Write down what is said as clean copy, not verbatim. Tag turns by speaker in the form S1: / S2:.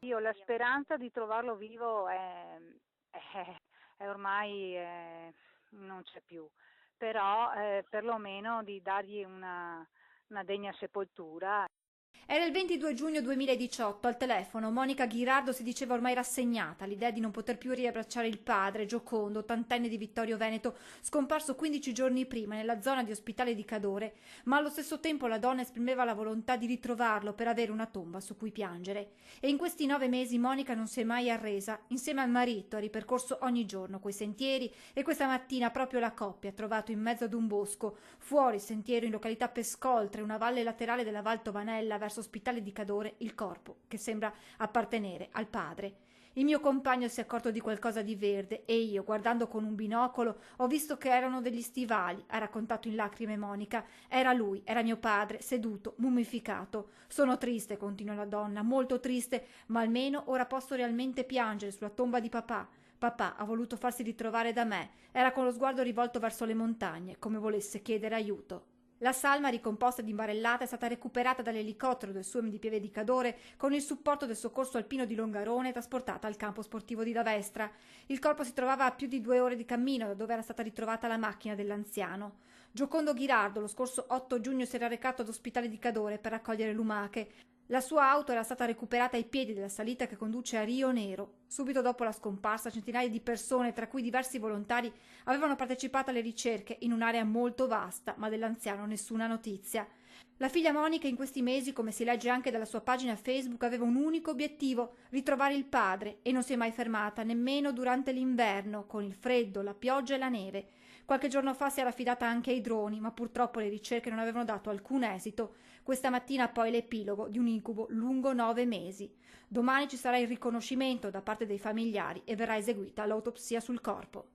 S1: Io la speranza di trovarlo vivo è ormai non c'è più, però perlomeno di dargli una degna sepoltura.
S2: Era il 22 giugno 2018, al telefono Monica Ghirardo si diceva ormai rassegnata all'idea di non poter più riabbracciare il padre, Giocondo, ottantenne di Vittorio Veneto, scomparso 15 giorni prima nella zona di Ospitale di Cadore, ma allo stesso tempo la donna esprimeva la volontà di ritrovarlo per avere una tomba su cui piangere. E in questi 9 mesi Monica non si è mai arresa, insieme al marito ha ripercorso ogni giorno quei sentieri e questa mattina proprio la coppia ha trovato in mezzo ad un bosco, fuori sentiero in località Pescoltre, una valle laterale della Val Tovanella verso Ospitale di Cadore, il corpo che sembra appartenere al padre. Il mio compagno si è accorto di qualcosa di verde e io, guardando con un binocolo, ho visto che erano degli stivali, ha raccontato in lacrime Monica. Era lui, era mio padre, seduto, mummificato. Sono triste, continua la donna, molto triste, ma almeno ora posso realmente piangere sulla tomba di papà. Papà ha voluto farsi ritrovare da me, era con lo sguardo rivolto verso le montagne, come volesse chiedere aiuto. La salma, ricomposta di imbarellata, è stata recuperata dall'elicottero del Suem di Pieve di Cadore con il supporto del soccorso alpino di Longarone e trasportata al campo sportivo di Lavestra. Il corpo si trovava a più di 2 ore di cammino da dove era stata ritrovata la macchina dell'anziano. Giocondo Ghirardo lo scorso 8 giugno si era recato ad Ospitale di Cadore per raccogliere lumache. La sua auto era stata recuperata ai piedi della salita che conduce a Rio Nero. Subito dopo la scomparsa, centinaia di persone, tra cui diversi volontari, avevano partecipato alle ricerche in un'area molto vasta, ma dell'anziano nessuna notizia. La figlia Monica in questi mesi, come si legge anche dalla sua pagina Facebook, aveva un unico obiettivo: ritrovare il padre, e non si è mai fermata, nemmeno durante l'inverno, con il freddo, la pioggia e la neve. Qualche giorno fa si era affidata anche ai droni, ma purtroppo le ricerche non avevano dato alcun esito. Questa mattina poi l'epilogo di un incubo lungo 9 mesi. Domani ci sarà il riconoscimento da parte dei familiari e verrà eseguita l'autopsia sul corpo.